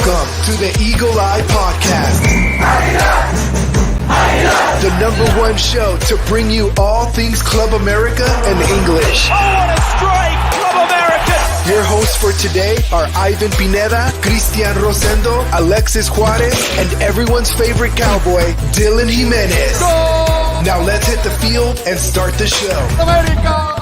Welcome to the Eagle Eye Podcast, the #1 show to bring you all things Club America and English. Oh, what a strike! Club America! Your hosts for today are Ivan Pineda, Cristian Rosendo, Alexis Juarez, and everyone's favorite cowboy, Dylan Jimenez. Goal! Now let's hit the field and start the show. America!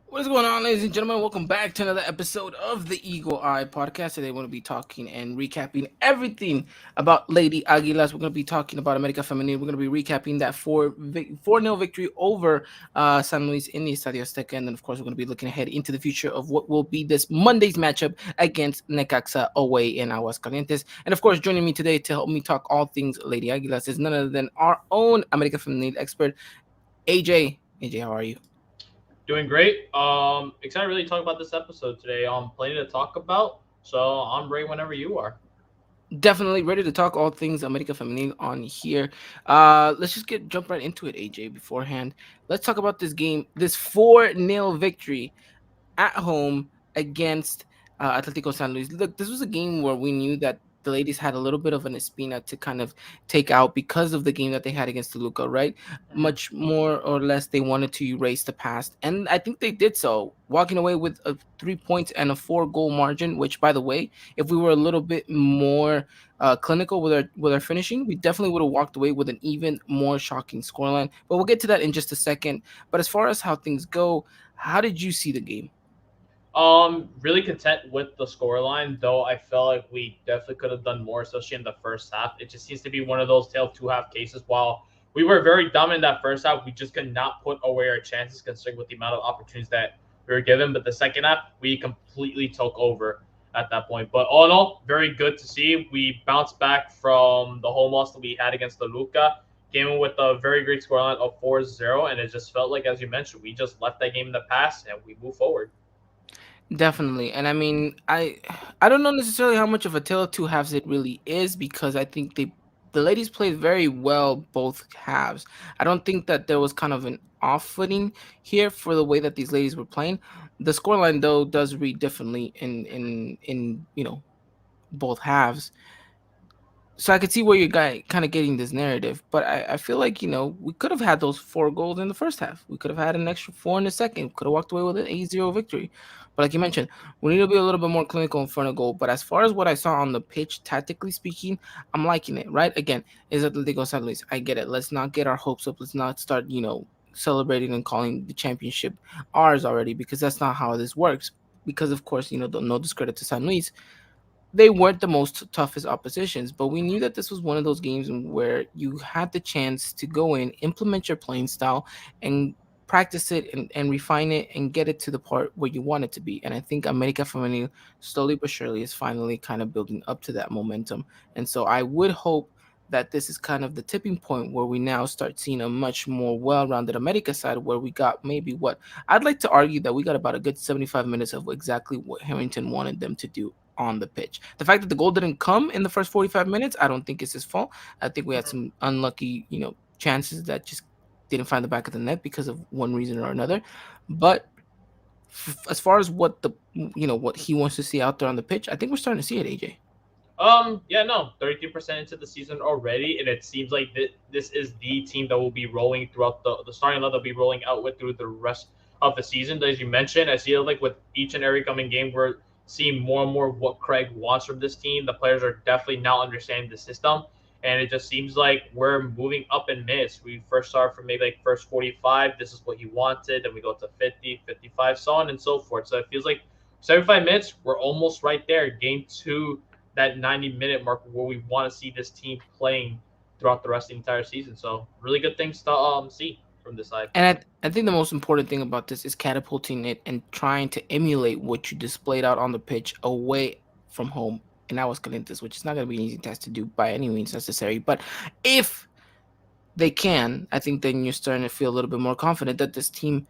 What is going on, ladies and gentlemen? Welcome back to another episode of the Eagle Eye Podcast. Today, we're going to be talking and recapping everything about Lady Aguilas. We're going to be talking about America Femenil. We're going to be recapping that 4-0 victory over San Luis in the Estadio Azteca. And then, of course, we're going to be looking ahead into the future of what will be this Monday's matchup against Necaxa away in Aguascalientes. And, of course, joining me today to help me talk all things Lady Aguilas is none other than our own America Femenil expert, AJ. AJ, how are you? Doing great. Excited to really talk about this episode today. Plenty to talk about, so I'm ready whenever you are. Definitely ready to talk all things America Femenil on here. Let's just jump right into it, AJ. Beforehand, let's talk about this game, this 4-0 victory at home against Atlético San Luis. Look, this was a game where we knew that the ladies had a little bit of an espina to kind of take out because of the game that they had against Toluca, right? Much more or less, they wanted to erase the past. And I think they did so, walking away with 3 points and a 4-goal margin, which, by the way, if we were a little bit more clinical with our finishing, we definitely would have walked away with an even more shocking scoreline. But we'll get to that in just a second. But as far as how things go, how did you see the game? Really content with the scoreline, though I felt like we definitely could have done more, especially in the first half. It just seems to be one of those tale of two half cases. While we were very dumb in that first half, we just could not put away our chances considering with the amount of opportunities that we were given. But the second half, we completely took over at that point. But all in all, very good to see. We bounced back from the home loss that we had against Toluca, came in with a very great scoreline of 4-0, and it just felt like, as you mentioned, we just left that game in the past and we move forward. Definitely. And I mean, I don't know necessarily how much of a tale of two halves it really is, because I think the ladies played very well both halves. I don't think that there was kind of an off footing here for the way that these ladies were playing. The scoreline, though, does read differently in both halves. So I could see where you're kind of getting this narrative, but I feel like, we could have had those 4 goals in the first half. We could have had an extra 4 in the second. Could have walked away with an 8-0 victory. But like you mentioned, we need to be a little bit more clinical in front of goal. But as far as what I saw on the pitch, tactically speaking, I'm liking it, right? Again, is Atlético San Luis. I get it. Let's not get our hopes up. Let's not start, celebrating and calling the championship ours already, because that's not how this works. Because, of course, no discredit to San Luis, they weren't the most toughest oppositions, but we knew that this was one of those games where you had the chance to go in, implement your playing style, and practice it and refine it and get it to the part where you want it to be. And I think America Femenil, slowly but surely, is finally kind of building up to that momentum. And so I would hope that this is kind of the tipping point where we now start seeing a much more well-rounded America side, where we got maybe what I'd like to argue that we got about a good 75 minutes of exactly what Harrington wanted them to do on the pitch. The fact that the goal didn't come in the first 45 minutes, I don't think it's his fault. I think we had some unlucky, chances that just didn't find the back of the net because of one reason or another. But as far as what what he wants to see out there on the pitch, I think we're starting to see it, AJ. 33% into the season already, and it seems like this is the team that will be rolling throughout the starting line. They'll be rolling out with through the rest of the season. As you mentioned, I see it like with each and every coming game, we're seeing more and more what Craig wants from this team. The players are definitely now understanding the system, and it just seems like we're moving up in minutes. We first started from maybe like first 45. This is what he wanted. Then we go to 50, 55, so on and so forth. So it feels like 75 minutes, we're almost right there. Game 2, that 90-minute mark where we want to see this team playing throughout the rest of the entire season. So really good things to see from this side. And I think the most important thing about this is catapulting it and trying to emulate what you displayed out on the pitch away from home in Aguascalientes, which is not going to be an easy task to do by any means necessary. But if they can, I think then you're starting to feel a little bit more confident that this team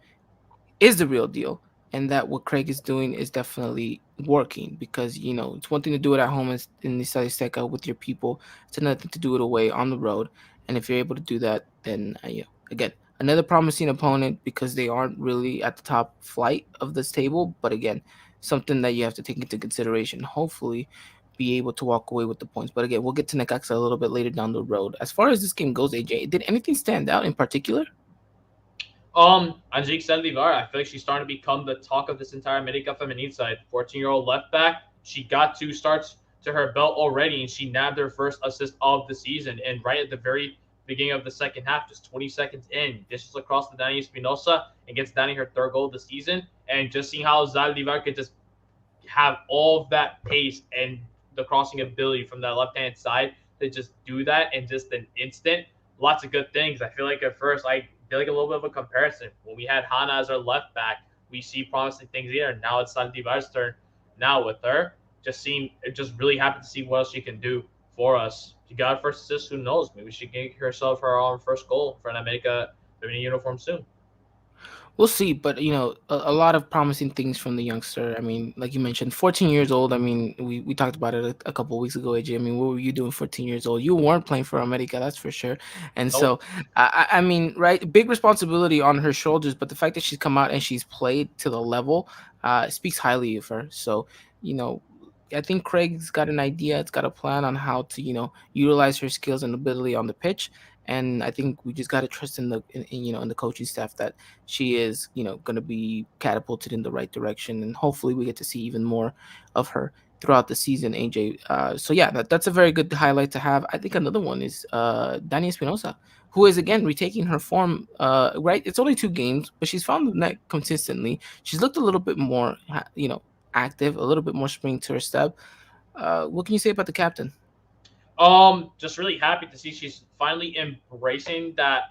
is the real deal, and that what Craig is doing is definitely working. Because, it's one thing to do it at home in the Estadio Azteca with your people. It's another thing to do it away on the road. And if you're able to do that, then, again, Another promising opponent because they aren't really at the top flight of this table, but again, something that you have to take into consideration. Hopefully, be able to walk away with the points. But again, we'll get to Necaxa a little bit later down the road. As far as this game goes, AJ, did anything stand out in particular? Angelique Saldivar, I feel like she's starting to become the talk of this entire America Feminine side. 14-year-old left back. She got 2 starts to her belt already, and she nabbed her first assist of the season. And right at the very beginning of the second half, just 20 seconds in, dishes across to Dani Espinoza and gets Dani her third goal of the season. And just seeing how Zaldivar could just have all of that pace and the crossing ability from that left hand side to just do that in just an instant. Lots of good things. I feel like at first I feel like a little bit of a comparison. When we had Hana as our left back, we see promising things here. Now it's Saldivar's turn. Now with her, just really happy to see what else she can do for us. She got her first assist. Who knows? Maybe she can get herself her first goal for an America Feminine uniform soon. We'll see, but a lot of promising things from the youngster. I mean, like you mentioned, 14 years old. I mean, we talked about it a couple of weeks ago, AJ. I mean, what were you doing 14 years old? You weren't playing for America, that's for sure. And Nope. so, I mean, right, big responsibility on her shoulders, but the fact that she's come out and she's played to the level speaks highly of her. So, you know, I think Craig's got an idea. It's got a plan on how to, utilize her skills and ability on the pitch. And I think we just got to trust in in the coaching staff that she is, going to be catapulted in the right direction, and hopefully we get to see even more of her throughout the season, AJ. So yeah, that's a very good highlight to have. I think another one is Dani Espinoza, who is again retaking her form. Right, it's only 2 games, but she's found the net consistently. She's looked a little bit more, active, a little bit more spring to her step. What can you say about the captain? Just really happy to see she's finally embracing that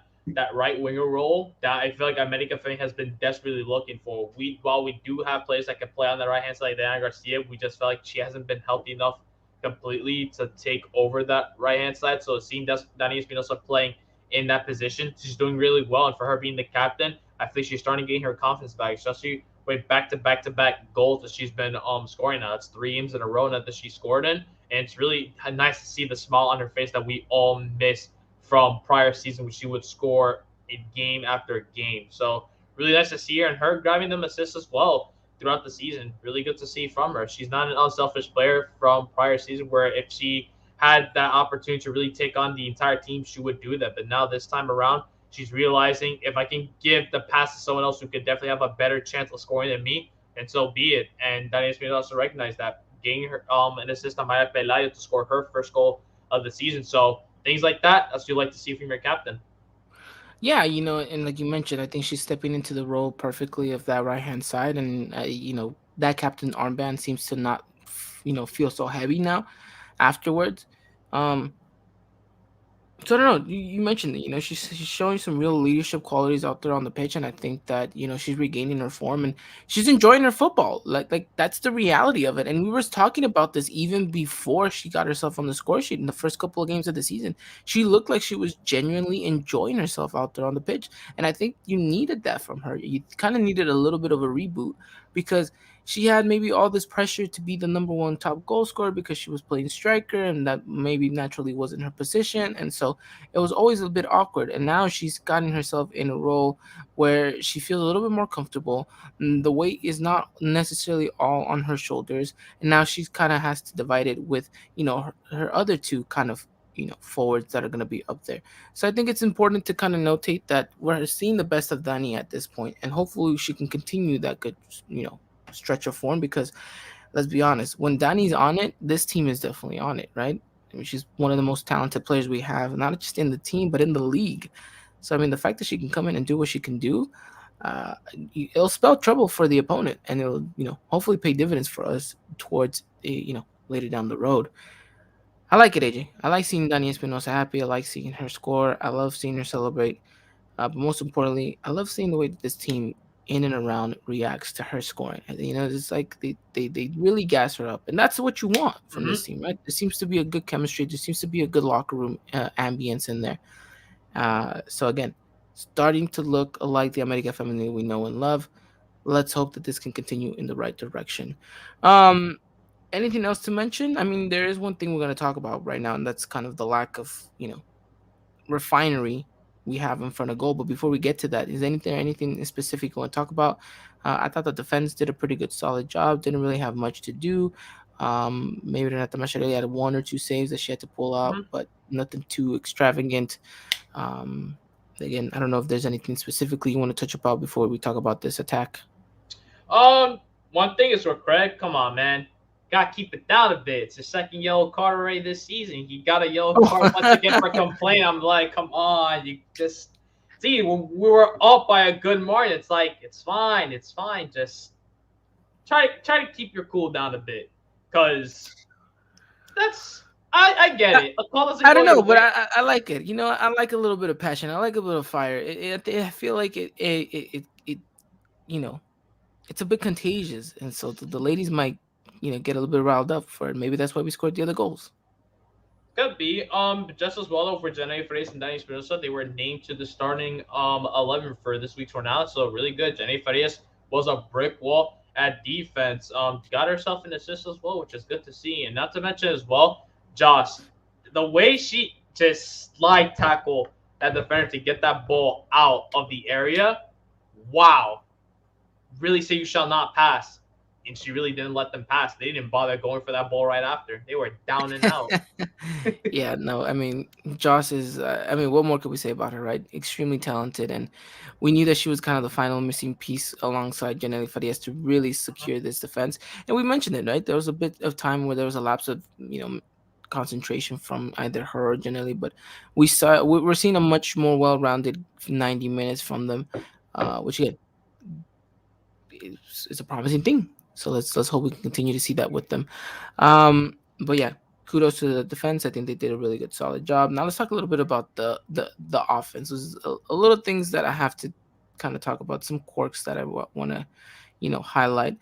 right winger role that I feel like America Fan has been desperately looking for. While we do have players that can play on the right hand side like Diana Garcia, we just felt like she hasn't been healthy enough completely to take over that right hand side. So seeing Dani Espinosa playing in that position, she's doing really well. And for her being the captain, I think she's starting to gain her confidence back, especially with back to back goals that she's been scoring now. It's 3 games in a row now that she scored in. And it's really nice to see the smile on her face that we all miss from prior season, when she would score in game after game. So really nice to see her, and her grabbing them assists as well throughout the season. Really good to see from her. She's not an unselfish player from prior season, where if she had that opportunity to really take on the entire team, she would do that. But now this time around, she's realizing, if I can give the pass to someone else who could definitely have a better chance of scoring than me, and so be it. And Daniel Smith also recognized that, getting her an assist on Maya Pelayo to score her first goal of the season. So things like that, that's what you like to see from your captain. Yeah, and like you mentioned, I think she's stepping into the role perfectly of that right hand side, and that captain armband seems to not, feel so heavy now afterwards. Um, so I don't know. You mentioned that she's showing some real leadership qualities out there on the pitch, and I think that she's regaining her form and she's enjoying her football. Like that's the reality of it. And we were talking about this even before she got herself on the score sheet in the first couple of games of the season. She looked like she was genuinely enjoying herself out there on the pitch, and I think you needed that from her. You kind of needed a little bit of a reboot because she had maybe all this pressure to be the number one top goal scorer because she was playing striker, and that maybe naturally wasn't her position, and so it was always a bit awkward. And now she's gotten herself in a role where she feels a little bit more comfortable. The weight is not necessarily all on her shoulders, and now she's kind of has to divide it with her other two kind of forwards that are going to be up there. So I think it's important to kind of notate that we're seeing the best of Dani at this point, and hopefully she can continue that good stretch of form, because let's be honest, when Dani's on it, this team is definitely on it, right? I mean, she's one of the most talented players we have, not just in the team, but in the league. So, I mean, the fact that she can come in and do what she can do, it'll spell trouble for the opponent, and it'll, hopefully pay dividends for us towards, later down the road. I like it, AJ. I like seeing Dani Espinosa happy. I like seeing her score. I love seeing her celebrate. But most importantly, I love seeing the way that this team in and around reacts to her scoring. And, it's like they really gas her up. And that's what you want from this Mm-hmm. team, right? There seems to be a good chemistry. There seems to be a good locker room ambience in there. So, again, starting to look like the America family we know and love. Let's hope that this can continue in the right direction. Um, Anything else to mention? I mean, there is one thing we're going to talk about right now, and that's kind of the lack of, refinery we have in front of goal. But before we get to that, is anything specific you want to talk about? I thought the defense did a pretty good, solid job. Didn't really have much to do. Maybe Renata Machado had one or two saves that she had to pull out, Mhm. but nothing too extravagant. Um, Again, I don't know if there's anything specifically you want to touch about before we talk about this attack. Um, One thing is with Craig, come on, man. Gotta keep it down a bit. It's his second yellow card already this season. He got a yellow card once again for complaint. I'm like, come on, you just see we were up by a good margin. It's like it's fine, it's fine. Just try to keep your cool down a bit, cause that's I get it. A call doesn't I go don't your know, but way. I like it. You know, I like a little bit of passion. I like a bit of fire. I feel like it you know, it's a bit contagious, and so the ladies might, get a little bit riled up for it. Maybe that's why we scored the other goals. Could be. Just as well over Jenny Farias and Danny Espinoza, they were named to the starting 11 for this week's Tornado. So really good. Jenny Farias was a brick wall at defense. Got herself an assist as well, which is good to see. And not to mention as well, Josh, the way she just slide tackle that defender to get that ball out of the area, wow, really say you shall not pass. And she really didn't let them pass. They didn't bother going for that ball right after. They were down and out. Yeah, no, I mean, Joss is. I mean, what more could we say about her, right? Extremely talented, and we knew that she was kind of the final missing piece alongside Janelle Farias to really secure this defense. And we mentioned it, right? There was a bit of time where there was a lapse of concentration from either her or Janelle, but we're seeing a much more well-rounded 90 minutes from them, which again is a promising thing. So let's hope we can continue to see that with them. But yeah, kudos to the defense. I think they did a really good, solid job. Now let's talk a little bit about the offense. There's a little things that I have to kind of talk about, some quirks that I want to highlight.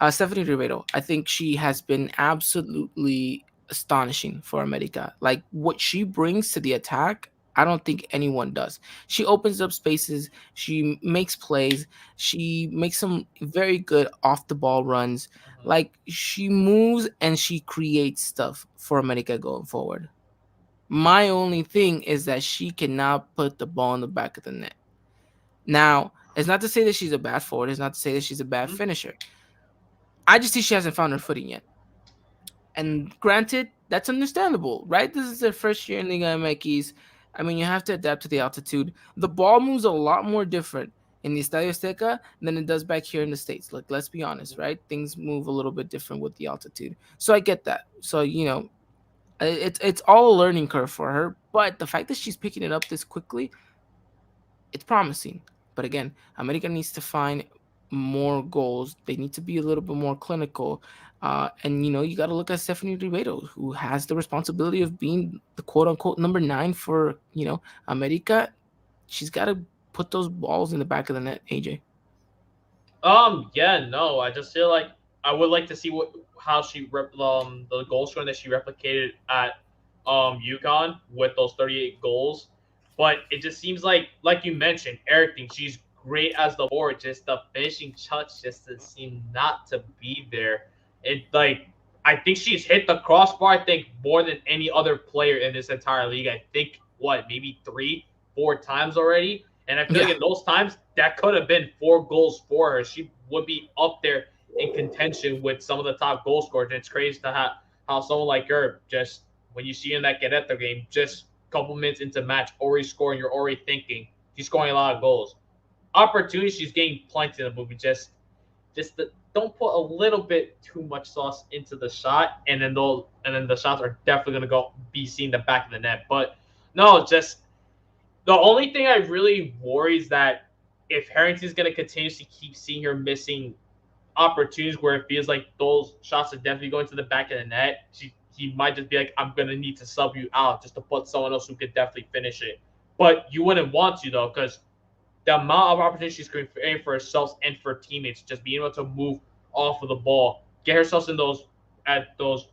Stephanie Ribeiro, I think she has been absolutely astonishing for America. Like what she brings to the attack, I don't think anyone does. She opens up spaces, she makes plays, she makes some very good off the ball runs. Like she moves and she creates stuff for America going forward. My only thing is that she cannot put the ball in the back of the net. Now, it's not to say that she's a bad forward, it's not to say that she's a bad Mhm. finisher. I just think she hasn't found her footing yet. And granted, that's understandable, right? This is their first year in Liga MX. I mean, you have to adapt to the altitude. The ball moves a lot more different in the Estadio Azteca than it does back here in the States. Like, let's be honest, right? Things move a little bit different with the altitude. So I get that. So, it's all a learning curve for her. But the fact that she's picking it up this quickly, it's promising. But again, America needs to find more goals. They need to be a little bit more clinical. And you got to look at Stephanie Ribeiro, who has the responsibility of being the quote unquote number 9 for America. She's got to put those balls in the back of the net. AJ. Yeah, no. I just feel like I would like to see what how the goal scoring that she replicated at UConn with those 38 goals. But it just seems like you mentioned, everything. She's great as the forward, just the finishing touch just doesn't seem not to be there. It like I think she's hit the crossbar, I think, more than any other player in this entire league. I think what, maybe three, four times already. And I feel like Yeah. in those times, that could have been 4 goals for her. She would be up there in contention with some of the top goal scorers. And it's crazy to have how someone like her, just when you see in that Querétaro game, just a couple minutes into match, already scoring, you're already thinking she's scoring a lot of goals. Opportunities, she's getting plenty in the movie. Don't put a little bit too much sauce into the shot, and then the shots are definitely gonna go be seen the back of the net. But no, just the only thing I really worry is that if Harrington's going to continuously keep seeing her missing opportunities where it feels like those shots are definitely going to the back of the net, he might just be like, I'm going to need to sub you out just to put someone else who could definitely finish it. But you wouldn't want to, though, because the amount of opportunities she's creating for herself and for teammates, just being able to move off of the ball, get herself in those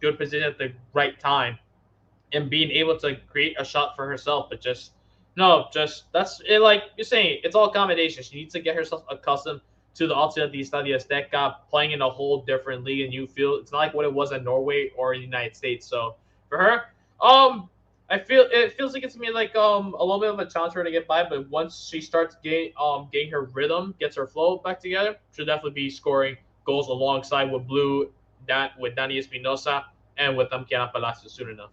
good positions at the right time, and being able to create a shot for herself, but just no, just that's it. Like you're saying, it's all accommodation. She needs to get herself accustomed to the Altitude de Estadio Azteca, playing in a whole different league and new field. It's not like what it was in Norway or in the United States. So for her, it feels like it's gonna be like a little bit of a challenge for her to get by, but once she starts getting her rhythm, gets her flow back together, she'll definitely be scoring goals alongside with Blue, that with Danny Espinoza and with Kiana Palacios soon enough.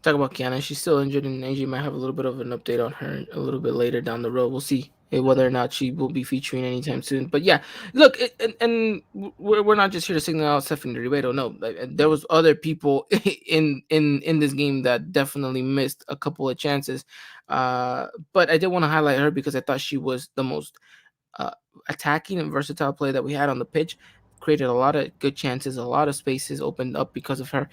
Talk about Kiana. She's still injured, and AJ might have a little bit of an update on her a little bit later down the road. We'll see whether or not she will be featuring anytime soon. But yeah, look, we're not just here to signal out Stephanie Ribeiro. No, there was other people in this game that definitely missed a couple of chances. But I did want to highlight her because I thought she was the most uh, attacking and versatile player that we had on the pitch. Created a lot of good chances, a lot of spaces opened up because of her.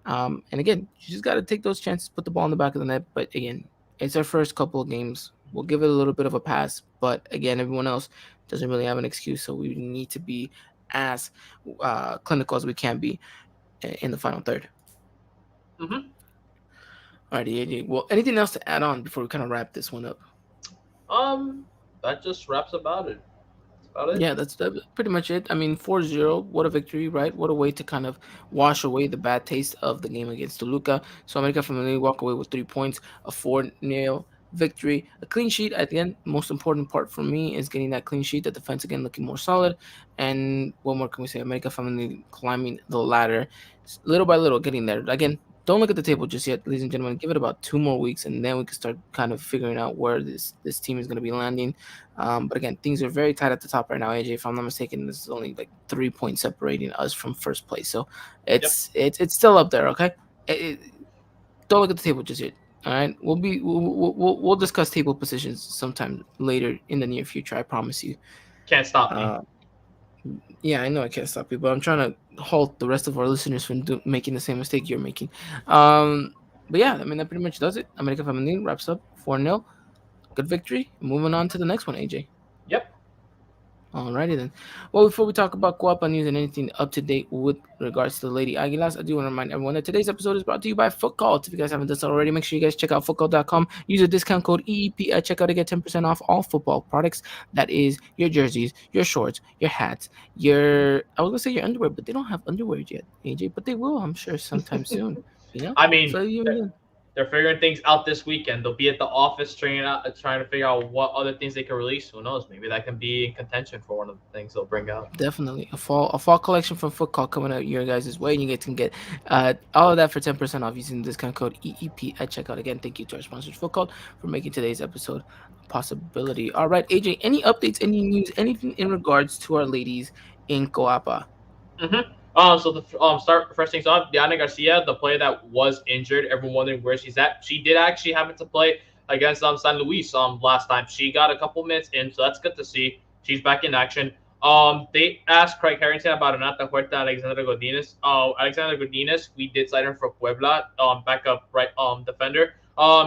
And again, you just got to take those chances, put the ball in the back of the net. But again, it's our first couple of games. We'll give it a little bit of a pass. But again, everyone else doesn't really have an excuse. So we need to be as clinical as we can be in the final third. Mm-hmm. Alrighty, AJ. Well, anything else to add on before we kind of wrap this one up? Um, that just wraps about it. That's about it. Yeah, that's pretty much it. I mean, 4-0, what a victory, right? What a way to kind of wash away the bad taste of the game against Toluca. So America from the walk away with 3 points, a 4-0 victory, a clean sheet at the end. Most important part for me is getting that clean sheet, the defense again looking more solid. And what more can we say? America family climbing the ladder little by little, getting there. Again, don't look at the table just yet, ladies and gentlemen. Give it about 2 more weeks, and then we can start kind of figuring out where this team is going to be landing. But again, things are very tight at the top right now. AJ, if I'm not mistaken, this is only like 3 points separating us from first place, so Yep. it's still up there. Okay, it, don't look at the table just yet. All right, we'll discuss table positions sometime later in the near future. I promise you. Can't stop me. Uh, yeah, I know I can't stop you, but I'm trying to halt the rest of our listeners from making the same mistake you're making. But yeah, I mean that pretty much does it. America Femenil wraps up 4-0. Good victory. Moving on to the next one, AJ. Yep. Alrighty then. Well, before we talk about Coapa news and anything up to date with regards to the Lady Aguilas, I do want to remind everyone that today's episode is brought to you by Footcall. If you guys haven't done so already, make sure you guys check out footcall.com. Use the discount code EEP at checkout to get 10% off all football products. That is your jerseys, your shorts, your hats, I was gonna say your underwear, but they don't have underwear yet, AJ. But they will, I'm sure, sometime soon. I mean, So they're figuring things out this weekend. They'll be at the office trying to figure out what other things they can release. Who knows? Maybe that can be in contention for one of the things they'll bring out. definitely a fall collection from Foot Call coming out your guys' way. You guys can get all of that for 10% off using the discount code EEP at checkout. Again, thank you to our sponsors Foot Call for making today's episode a possibility. All right, AJ, any updates, any news, anything in regards to our ladies in Coapa? Mm-hmm. So the start first things off, Diana Garcia, the player that was injured, everyone wondering where she's at. She did actually happen to play against San Luis last time. She got a couple minutes in, so that's good to see. She's back in action. They asked Craig Harrington about Renata Huerta, Alexandra Godinez. Alexandra Godinez, we did sign her for Puebla, backup right defender.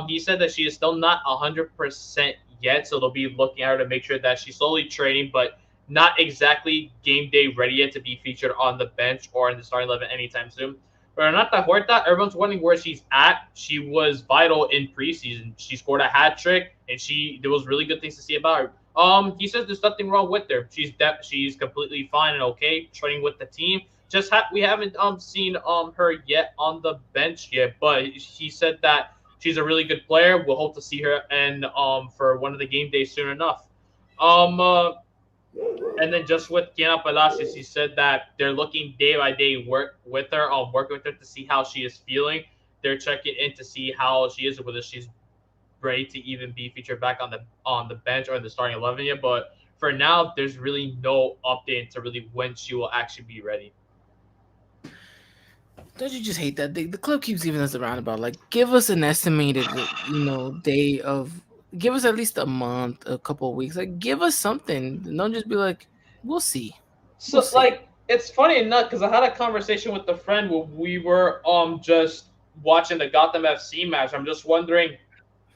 He said that she is still not 100% yet, so they'll be looking at her to make sure that she's slowly training, but not exactly game day ready yet to be featured on the bench or in the starting 11 anytime soon. But Renata Huerta, everyone's wondering where she's at. She was vital in preseason. She scored a hat trick, and there was really good things to see about her. He says there's nothing wrong with her. She's completely fine and okay training with the team. We haven't seen her yet on the bench yet, but he said that she's a really good player. We'll hope to see her and for one of the game days soon enough. And then just with Kiana Palacios, he said that they're looking day by day working with her to see how she is feeling. They're checking in to see how she is, whether she's ready to even be featured back on the bench or in the starting 11 yet. But for now, there's really no update to really when she will actually be ready. Don't you just hate that the club keeps giving us the roundabout? Like, give us an estimated, day of. Give us at least a month, a couple of weeks. Like, give us something. Don't just be like, we'll see. So like it's funny enough because I had a conversation with a friend where we were just watching the Gotham FC match. I'm just wondering,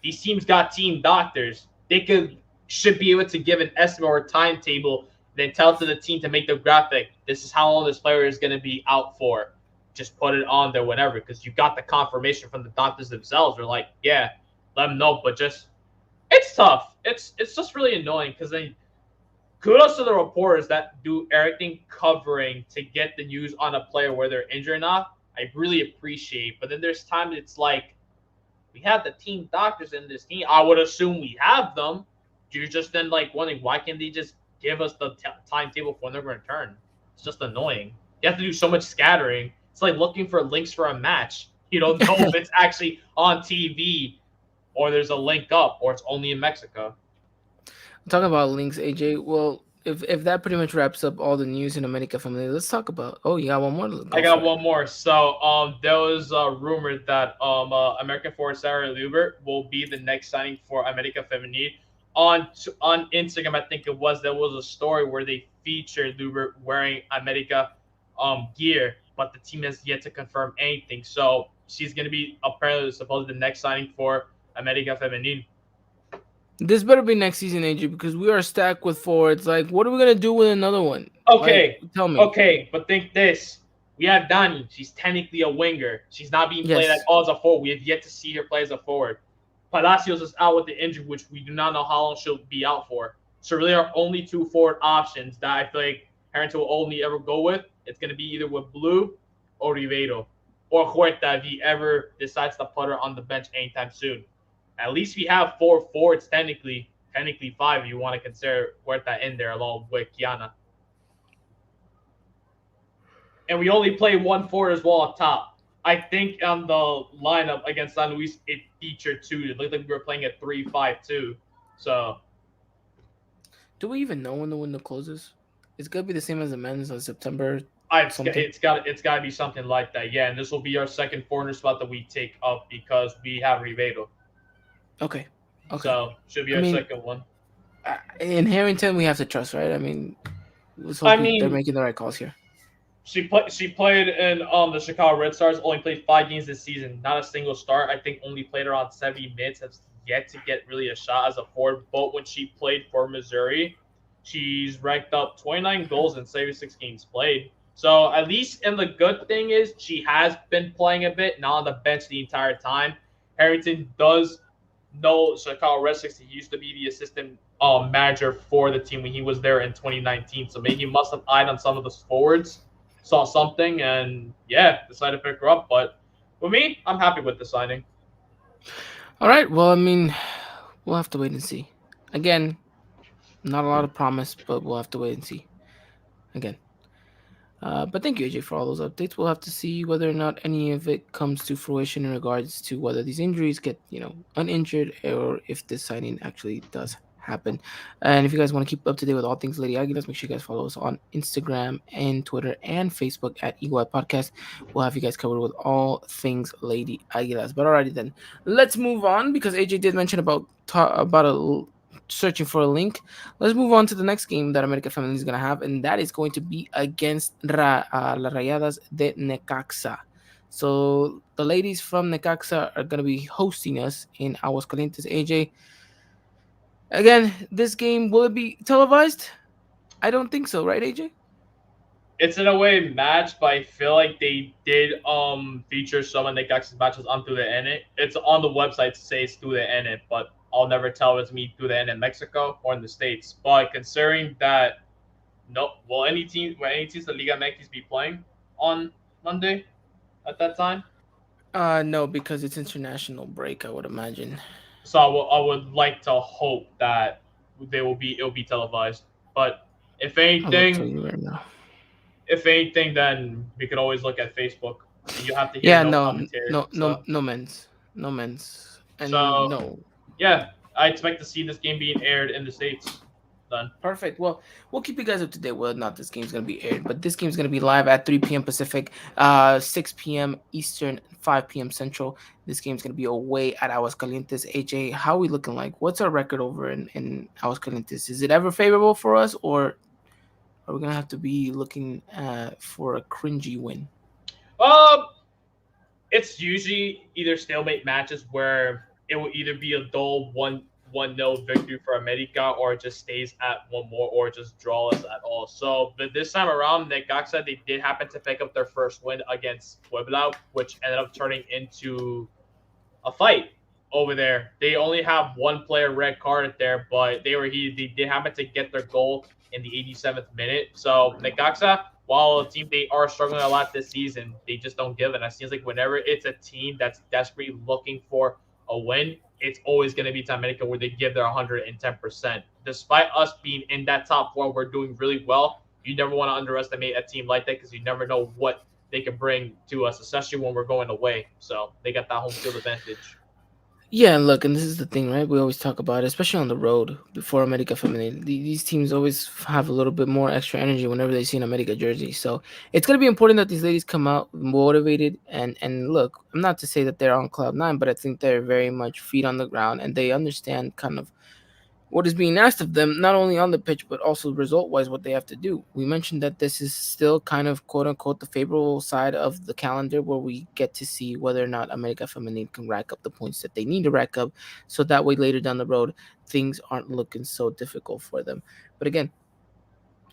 these teams got team doctors. They should be able to give an estimate or a timetable, then tell to the team to make the graphic. This is how long this player is going to be out for. Just put it on there, whatever, because you got the confirmation from the doctors themselves. They're like, yeah, let them know, but just it's tough. It's just really annoying because then kudos to the reporters that do everything covering to get the news on a player whether they're injured or not. I really appreciate. But then there's times it's like we have the team doctors in this team. I would assume we have them. You're just then like wondering why can't they just give us the timetable for when they're going to return? It's just annoying. You have to do so much scattering. It's like looking for links for a match. You don't know if it's actually on TV or there's a link up or it's only in Mexico. Talking about links, AJ. Well, if that pretty much wraps up all the news in America family, let's talk about. Oh, you got one more? I Go got for it. one more. So, there was rumored that American forward Sarah Lubert will be the next signing for America Femenil. On Instagram, I think it was there was a story where they featured Lubert wearing America gear, but the team has yet to confirm anything. So she's gonna be apparently supposed the next signing for America Femenil. This better be next season, AJ, because we are stacked with forwards. Like, what are we gonna do with another one? Okay, Like, tell me. okay, but think this. We have Dani. She's technically a winger. She's not being played Yes. at all as a forward. We have yet to see her play as a forward. Palacios is out with the injury, which we do not know how long she'll be out for. So really, our only two forward options that I feel like Harrington will only ever go with, it's going to be either with Blue or Ribeiro or Huerta if he ever decides to put her on the bench anytime soon. At least we have four forwards technically five if you want to consider Huerta in there along with Kiana. And we only play one forward as well up top. I think on the lineup against San Luis, it featured two. It looked like we were playing a 3-5-2. So Do we even know when the window closes? It's gonna be the same as the men's on September something. it's got to be something like that. Yeah, and this will be our second foreigner spot that we take up because we have Ribeiro. Okay. Okay. So should be I our mean, second one. In Harrington, we have to trust, right? I mean, let's I hope they're mean, making the right calls here. She played in the Chicago Red Stars. Only played 5 games this season. Not a single start. I think only played around 70 minutes. Has yet to get really a shot as a forward. But when she played for Missouri, she's ranked up 29 goals in 76 games played. So at least, and the good thing is she has been playing a bit, not on the bench the entire time. Harrington does know Chicago Red Sox. He used to be the assistant manager for the team when he was there in 2019. So maybe he must have eyed on some of the forwards, saw something, and yeah, decided to pick her up. But for me, I'm happy with the signing. All right. Well, I mean, we'll have to wait and see. Again, not a lot of promise, but we'll have to wait and see. Again. But thank you, AJ, for all those updates. We'll have to see whether or not any of it comes to fruition in regards to whether these injuries get, uninjured or if this signing actually does happen. And if you guys want to keep up to date with all things Lady Aguilas, make sure you guys follow us on Instagram and Twitter and Facebook at EY Podcast. We'll have you guys covered with all things Lady Aguilas. But alrighty then, let's move on because AJ did mention about searching for a link. Let's move on to the next game that America Family is going to have, and that is going to be against Las Rayadas de Necaxa. So the ladies from Necaxa are going to be hosting us in Aguascalientes. AJ, again, this game, will it be televised? I don't think so, right, AJ? It's in a way matched, but I feel like they did feature some of Necaxa's matches on through the end. It's on the website to say it's through the end, but I'll never tell if it's me through the end in Mexico or in the States. But considering that, no, will any teams the Liga MX be playing on Monday at that time? No, because it's international break, I would imagine. So I would like to hope that it'll be televised. But if I'll look for anything, you right now. then we could always look at Facebook. You have to hear Yeah, no no, commentary. no, no, So, no men's, and so no. yeah, I expect to see this game being aired in the States. Then Perfect. Well, we'll keep you guys up to date whether or not this game's going to be aired. But this game's going to be live at 3 p.m. Pacific, 6 p.m. Eastern, 5 p.m. Central. This game's going to be away at Aguascalientes. AJ, how are we looking like? What's our record over in Aguascalientes? Is it ever favorable for us, or are we going to have to be looking for a cringy win? um, it's usually either stalemate matches where it will either be a dull 1-0 victory for America, or it just stays at one more, or just draw us at all. So, but this time around, Necaxa, they did happen to pick up their first win against Puebla, which ended up turning into a fight over there. They only have one player red carded there, but they did happen to get their goal in the 87th minute. So Necaxa, while a team they are struggling a lot this season, they just don't give it. And it seems like whenever it's a team that's desperately looking for a win, it's always going to be to America where they give their 110%. Despite us being in that top four, we're doing really well. You never want to underestimate a team like that because you never know what they can bring to us, especially when we're going away. So they got that home field advantage. Yeah, and look, and this is the thing, right? We always talk about it, especially on the road before America Femenil. These teams always have a little bit more extra energy whenever they see an America jersey. So it's gonna be important that these ladies come out motivated and look. I'm not to say that they're on cloud nine, but I think they're very much feet on the ground and they understand kind of what is being asked of them, not only on the pitch, but also result wise, what they have to do. We mentioned that this is still kind of quote unquote the favorable side of the calendar where we get to see whether or not America Femenil can rack up the points that they need to rack up. So that way, later down the road, things aren't looking so difficult for them. But again,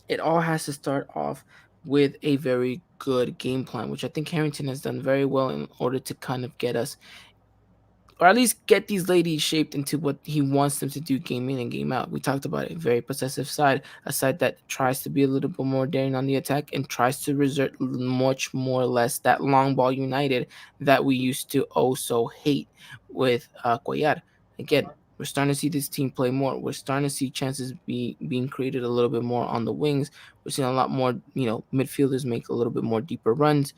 it all has to start off with a very good game plan, which I think Harrington has done very well in order to kind of get us or at least get these ladies shaped into what he wants them to do game in and game out. We talked about it. Very possessive side, a side that tries to be a little bit more daring on the attack and tries to resort much more or less that long ball united that we used to also hate with Cuellar. Again, we're starting to see this team play more. We're starting to see chances being created a little bit more on the wings. We're seeing a lot more, midfielders make a little bit more deeper runs.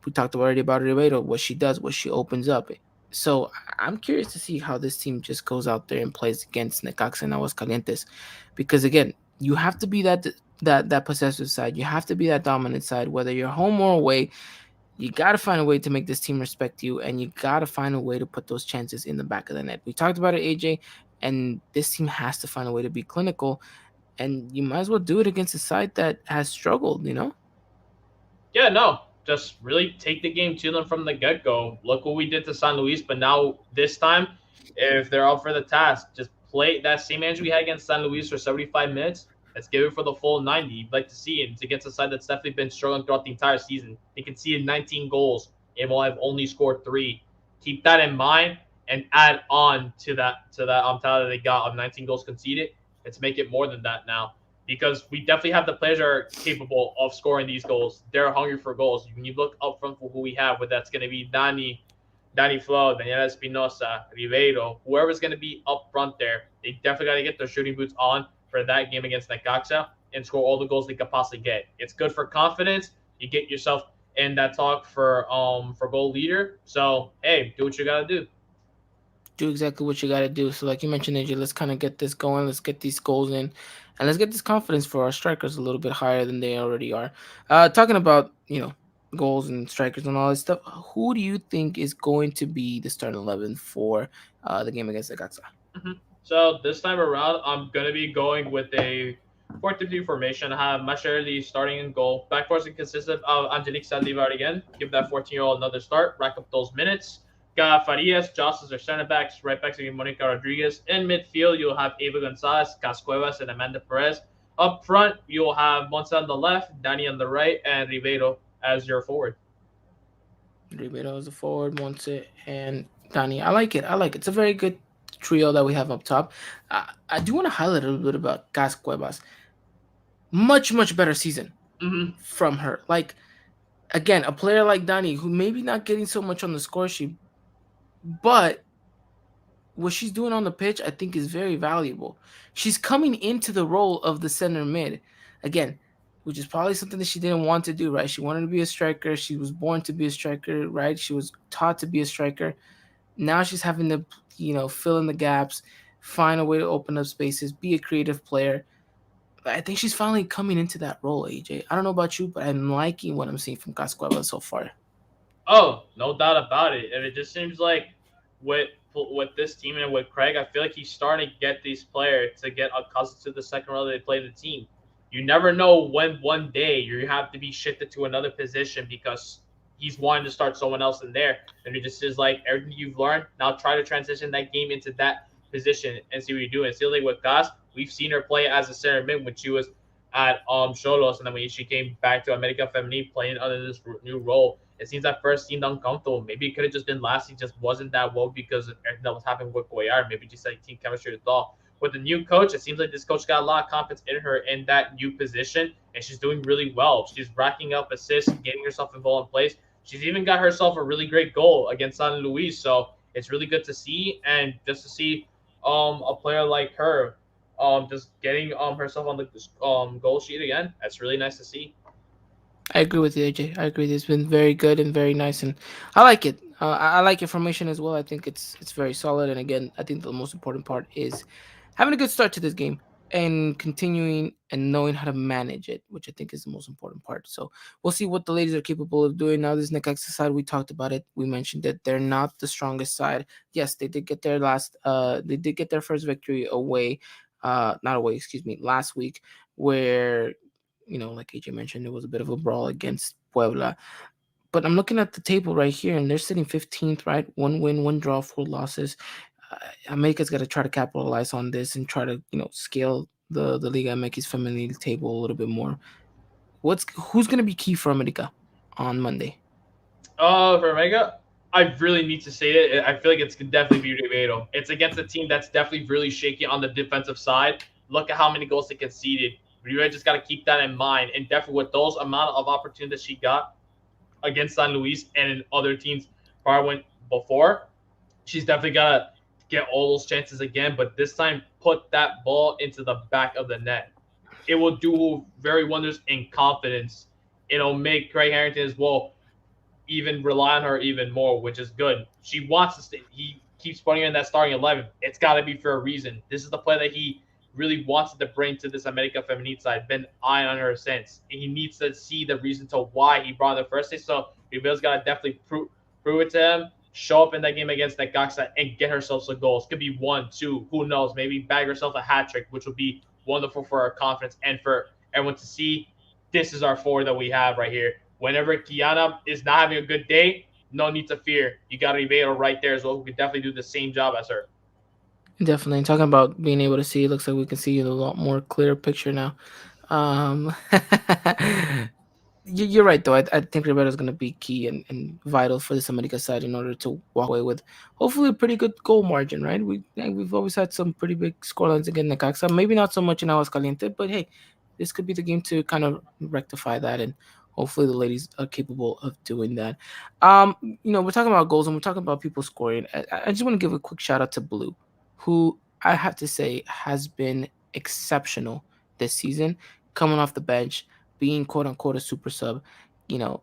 We talked already about Roberto, what she does, what she opens up. So I'm curious to see how this team just goes out there and plays against Necaxa and Aguascalientes, because again, you have to be that possessive side. You have to be that dominant side, whether you're home or away. You got to find a way to make this team respect you, and you got to find a way to put those chances in the back of the net. We talked about it, AJ, and this team has to find a way to be clinical, and you might as well do it against a side that has struggled. Yeah, no, just really take the game to them from the get go. Look what we did to San Luis, but now this time, if they're up for the task, just play that same energy we had against San Luis for 75 minutes. Let's give it for the full 90. You'd like to see it. It's against a side that's definitely been struggling throughout the entire season. They can see 19 goals and will have only scored 3. Keep that in mind and add on to that tally they got of 19 goals conceded. Let's make it more than that now because we definitely have the players that are capable of scoring these goals. They're hungry for goals. When you look up front for who we have, whether that's going to be Danny Flo, Daniela Espinoza, Ribeiro, whoever's going to be up front there, they definitely got to get their shooting boots on for that game against Necaxa and score all the goals they could possibly get. It's good for confidence. You get yourself in that talk for goal leader. So hey, do what you got to do. Do exactly what you got to do. So, like you mentioned, AJ, let's kind of get this going. Let's get these goals in, and let's get this confidence for our strikers a little bit higher than they already are. Talking about goals and strikers and all this stuff. Who do you think is going to be the starting 11 for the game against Necaxa? Mm-hmm. So this time around, I'm gonna be going with a 4-2 formation. I have Mascherly starting in goal. Back four consists of Angelique Saldivar again. Give that 14-year-old another start. Rack up those minutes. Got Farias, Joss as their center backs. Right backs again, Monica Rodriguez. In midfield, you'll have Eva Gonzalez, Cascuevas, and Amanda Perez. Up front, you'll have Monza on the left, Danny on the right, and Ribeiro as your forward. Ribeiro is the forward, Monse, and Dani. I like it. I like it. It's a very good trio that we have up top. I do want to highlight a little bit about Cascuevas. Much, much better season from her. Like, again, a player like Dani, who maybe not getting so much on the score sheet, but what she's doing on the pitch, I think, is very valuable. She's coming into the role of the center mid. Again, which is probably something that she didn't want to do, right? She wanted to be a striker. She was born to be a striker, right? She was taught to be a striker. Now she's having to, fill in the gaps, find a way to open up spaces, be a creative player. I think she's finally coming into that role, AJ. I don't know about you, but I'm liking what I'm seeing from Cascueva so far. Oh, no doubt about it. And it just seems like with this team and with Craig, I feel like he's starting to get these players to get accustomed to the second role they play the team. You never know when one day you have to be shifted to another position because he's wanting to start someone else in there. And it just is like everything you've learned, now try to transition that game into that position and see what you do. And still like with Gas, we've seen her play as a center mid when she was at Cholos, and then when she came back to America Femenil playing under this new role, it seems that first seemed uncomfortable. Maybe it could have just been last season just wasn't that well because of everything that was happening with Cuellar. Maybe just like team chemistry is off. with the new coach, it seems like this coach got a lot of confidence in her in that new position, and she's doing really well. She's racking up assists, getting herself involved in plays. She's even got herself a really great goal against San Luis, so it's really good to see, and just to see a player like her just getting herself on the goal sheet again. That's really nice to see. I agree with you, AJ. I agree. It's been very good and very nice, and I like it. I like your formation as well. I think it's very solid. And again, I think the most important part is having a good start to this game and continuing and knowing how to manage it, which I think is the most important part. So we'll see what the ladies are capable of doing. Now, this Necaxa side, we talked about it. We mentioned that they're not the strongest side. Yes, they did get their they did get their first victory away, not away, excuse me, last week, where like AJ mentioned, it was a bit of a brawl against Puebla. But I'm looking at the table right here, and they're sitting 15th, right? One win, one draw, four losses. America's got to try to capitalize on this and try to, scale the Liga MX Feminine table a little bit more. Who's going to be key for America on Monday? For Omega, I really need to say it. I feel like it's definitely be Ribeiro. It's against a team that's definitely really shaky on the defensive side. Look at how many goals they conceded. Ribeiro just got to keep that in mind. And definitely with those amount of opportunities she got against San Luis and in other teams probably went before, she's definitely got to get all those chances again. But this time, put that ball into the back of the net. It will do very wonders in confidence. It'll make Craig Harrington as well even rely on her even more, which is good. She wants to stay. He keeps putting her in that starting 11. It's got to be for a reason. This is the play that he really wants to bring to this America Feminine side. Been eyeing on her since. He needs to see the reason to why he brought her in the first place. So Reveal's got to definitely prove it to him, show up in that game against Necaxa, and get herself some goals. Could be 1, 2, who knows? Maybe bag herself a hat trick, which would be wonderful for her confidence and for everyone to see this is our forward that we have right here. Whenever Kiana is not having a good day, no need to fear. You got Ribeiro right there as well, who can definitely do the same job as her. Definitely. And talking about being able to see, it looks like we can see a lot more clear picture now. Um, you're right, though. I think Rivera is going to be key and vital for this America side in order to walk away with hopefully a pretty good goal margin, right? We've always had some pretty big scorelines against Necaxa. Maybe not so much in Aguascalientes, but hey, this could be the game to kind of rectify that, and hopefully the ladies are capable of doing that. We're talking about goals and we're talking about people scoring. I just want to give a quick shout out to Blue, who I have to say has been exceptional this season, coming off the bench, being quote unquote a super sub. You know,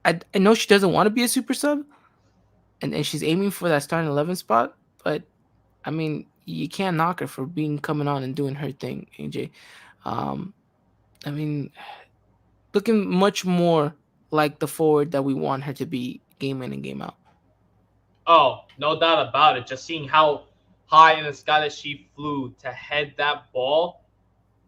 I, I know she doesn't want to be a super sub, and she's aiming for that starting 11 spot, but I mean, you can't knock her for being coming on and doing her thing, AJ. Um, I mean, looking much more like the forward that we want her to be game in and game out. Oh, no doubt about it. Just seeing how high in the sky that she flew to head that ball,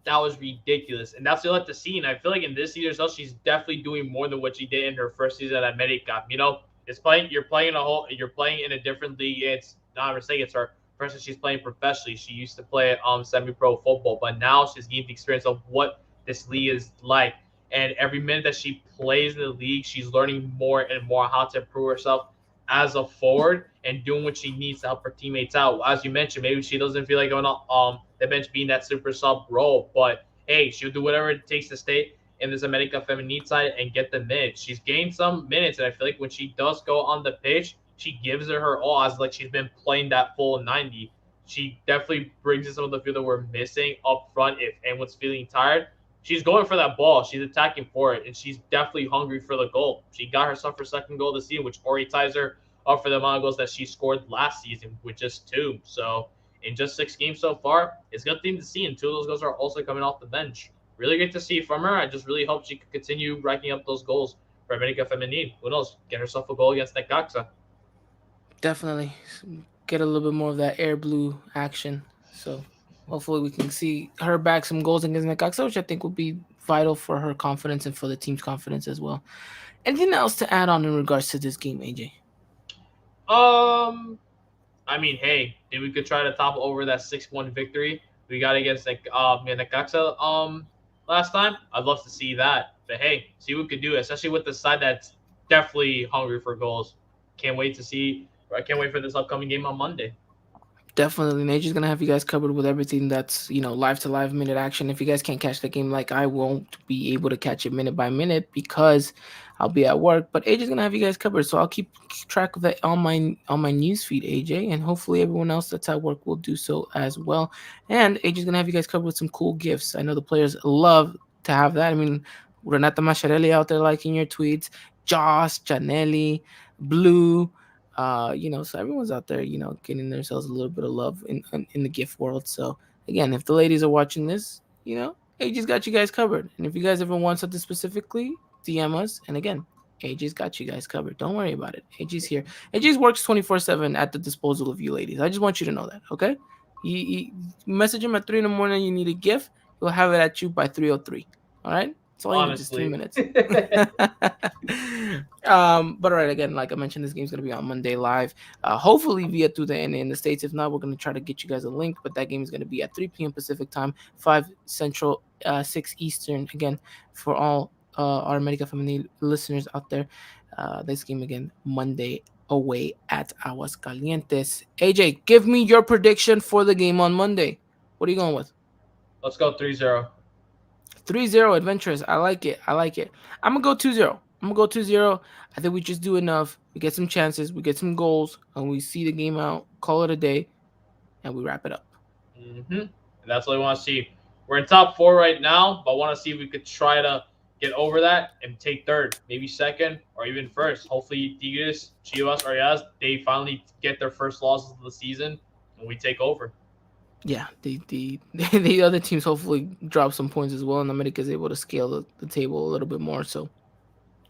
that was ridiculous. And that's what I like to see. And I feel like in this season herself, she's definitely doing more than what she did in her first season at America. You're playing in a different league. It's not a mistake. It's her first time she's playing professionally. She used to play semi-pro football, but now she's gained the experience of what this league is like. And every minute that she plays in the league, she's learning more and more how to improve herself as a forward and doing what she needs to help her teammates out. As you mentioned, maybe she doesn't feel like going on the bench being that super sub role, but hey, she'll do whatever it takes to stay in this America Feminine side and get the minutes. She's gained some minutes, and I feel like when she does go on the pitch, she gives it her all as like she's been playing that full 90. She definitely brings in some of the feel that we're missing up front if anyone's feeling tired. She's going for that ball. She's attacking for it, and she's definitely hungry for the goal. She got herself her second goal this season, which already ties her up for the amount of goals that she scored last season with just 2. So in just 6 games so far, it's a good thing to see, and 2 of those goals are also coming off the bench. Really great to see from her. I just really hope she can continue racking up those goals for America Feminine. Who knows? Get herself a goal against Necaxa. Definitely get a little bit more of that air blue action. So hopefully we can see her back some goals against Necaxa, which I think will be vital for her confidence and for the team's confidence as well. Anything else to add on in regards to this game, AJ? I mean, hey, if we could try to topple over that 6-1 victory we got against Necaxa last time, I'd love to see that. But hey, see what we could do, especially with the side that's definitely hungry for goals. Can't wait to see. I can't wait for this upcoming game on Monday. Definitely. Nature's gonna have you guys covered with everything that's, live to live minute action. If you guys can't catch the game, like I won't be able to catch it minute by minute because I'll be at work. But AJ's gonna have you guys covered. So I'll keep track of that on my news feed, AJ, and hopefully everyone else that's at work will do so as well. And AJ's gonna have you guys covered with some cool gifts. I know the players love to have that. I mean, Renata Macharelli out there liking your tweets, Josh, Janelli, Blue, so everyone's out there, getting themselves a little bit of love in the gift world. So again, if the ladies are watching this, AJ's got you guys covered. And if you guys ever want something specifically, DM us. And again, AJ's got you guys covered. Don't worry about it. AJ's here. AJ's works 24/7 at the disposal of you ladies. I just want you to know that, okay? You message him at 3 in the morning. You need a gift. He'll have it at you by 3:03. All right. It's all you need, just 3 minutes. But all right, again, like I mentioned, this game's gonna be on Monday live. Hopefully via through the NA in the States. If not, we're gonna try to get you guys a link. But that game is gonna be at 3 p.m. Pacific time, 5 Central, 6 Eastern. Again, for all our America Femenil listeners out there, this game again Monday away at Aguascalientes. AJ, give me your prediction for the game on Monday. What are you going with? Let's go 3-0. 3-0 Adventurers. I like it. I'm going to go 2-0. I think we just do enough. We get some chances. We get some goals. And we see the game out. Call it a day. And we wrap it up. And that's what I want to see. We're in top 4 right now. But I want to see if we could try to get over that and take third. Maybe second or even first. Hopefully Tigres, Chivas, Arias, they finally get their first losses of the season. And we take over. Yeah, the other teams hopefully drop some points as well, and America is able to scale the table a little bit more. So,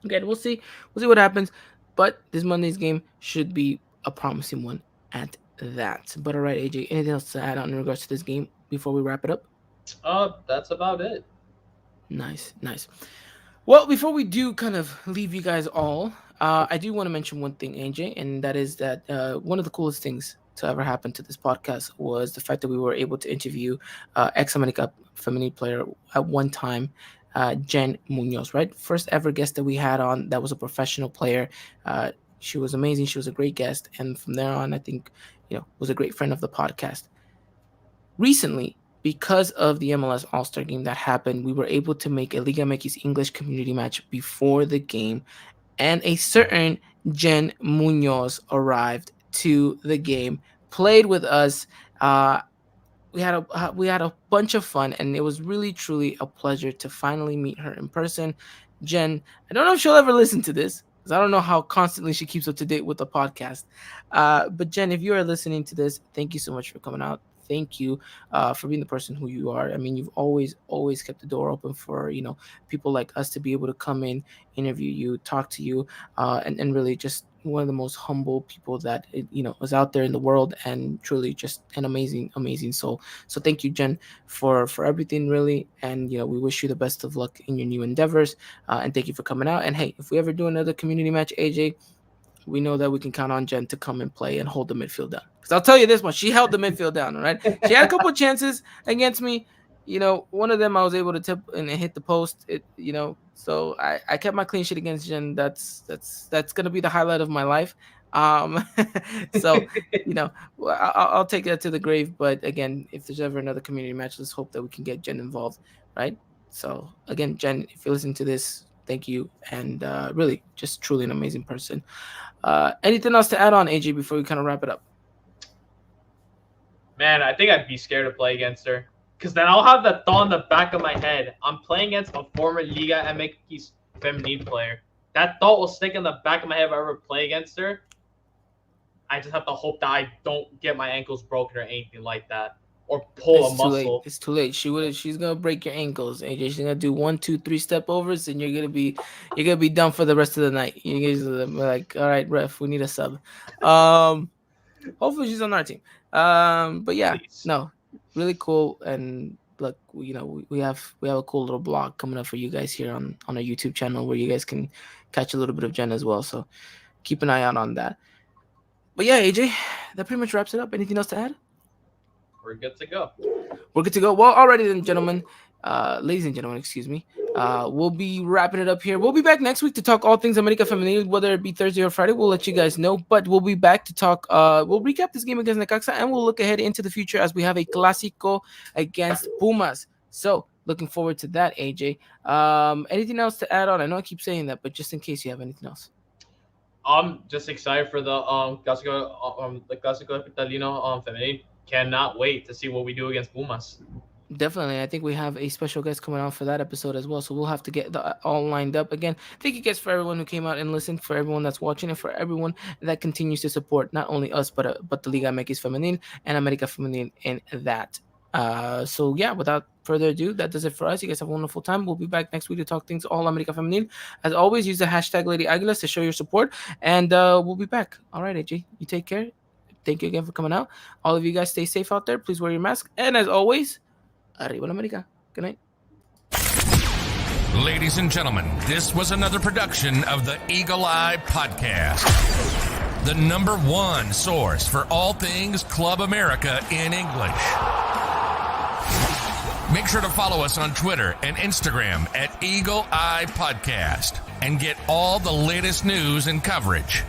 again, we'll see what happens. But this Monday's game should be a promising one at that. But all right, AJ, anything else to add on in regards to this game before we wrap it up? That's about it. Nice. Well, before we do kind of leave you guys all, I do want to mention one thing, AJ, and that is that one of the coolest things to ever happen to this podcast was the fact that we were able to interview ex-America Feminine player at one time, Jen Munoz, right? First ever guest that we had on that was a professional player. She was amazing. She was a great guest. And from there on, I think, was a great friend of the podcast. Recently, because of the MLS All-Star game that happened, we were able to make a Liga MX English community match before the game. And a certain Jen Munoz arrived to the game, played with us. We had a bunch of fun, and it was really truly a pleasure to finally meet her in person. Jen, I don't know if she'll ever listen to this because I don't know how constantly she keeps up to date with the podcast. But Jen, if you are listening to this, thank you so much for coming out. Thank you for being the person who you are. I mean, you've always kept the door open for people like us to be able to come in, interview you, talk to you, and really just one of the most humble people that is out there in the world, and truly just an amazing soul. So thank you, Jen, for everything, really. And we wish you the best of luck in your new endeavors. And thank you for coming out. And hey, if we ever do another community match, AJ, we know that we can count on Jen to come and play and hold the midfield down. Because I'll tell you this one, she held the midfield down, all right? She had a couple of chances against me. One of them I was able to tip and hit the post. So I kept my clean sheet against Jen. That's gonna be the highlight of my life. So I'll take that to the grave. But again, if there's ever another community match, let's hope that we can get Jen involved, right? So again, Jen, if you listen to this, thank you, and really just truly an amazing person. Anything else to add on, AJ, before we kind of wrap it up? Man, I think I'd be scared to play against her. Because then I'll have that thought in the back of my head. I'm playing against a former Liga MX Feminine player. That thought will stick in the back of my head if I ever play against her. I just have to hope that I don't get my ankles broken or anything like that. Or pull a muscle. It's too late. She's gonna break your ankles, AJ. She's gonna do 1, 2, 3 step overs, and you're gonna be done for the rest of the night. You're gonna be like, all right, ref, we need a sub. Hopefully she's on our team. But yeah, no, really cool. And look, we have a cool little blog coming up for you guys here on our YouTube channel where you guys can catch a little bit of Jen as well. So keep an eye out on that. But yeah, AJ, that pretty much wraps it up. Anything else to add? We're good to go. Well, alrighty then, gentlemen. Ladies and gentlemen, excuse me. we'll be wrapping it up here. We'll be back next week to talk all things America Femenil, whether it be Thursday or Friday. We'll let you guys know, but we'll be back to talk. We'll recap this game against Necaxa, and we'll look ahead into the future as we have a Clásico against Pumas. So looking forward to that, AJ. Anything else to add on? I know I keep saying that, but just in case you have anything else. I'm just excited for the Clásico Capitalino Femenil. Cannot wait to see what we do against Pumas. Definitely. I think we have a special guest coming on for that episode as well. So we'll have to get all lined up again. Thank you guys for everyone who came out and listened, for everyone that's watching, and for everyone that continues to support not only us, but the Liga MX Femenil and America Femenil in that. So yeah, without further ado, that does it for us. You guys have a wonderful time. We'll be back next week to talk things all America Femenil. As always, use the hashtag Lady Aguilas to show your support, and we'll be back. All right, AJ, you take care. Thank you again for coming out. All of you guys stay safe out there. Please wear your mask. And as always, Arriba la America. Good night. Ladies and gentlemen, this was another production of the Eagle Eye Podcast, the #1 source for all things Club America in English. Make sure to follow us on Twitter and Instagram at Eagle Eye Podcast and get all the latest news and coverage.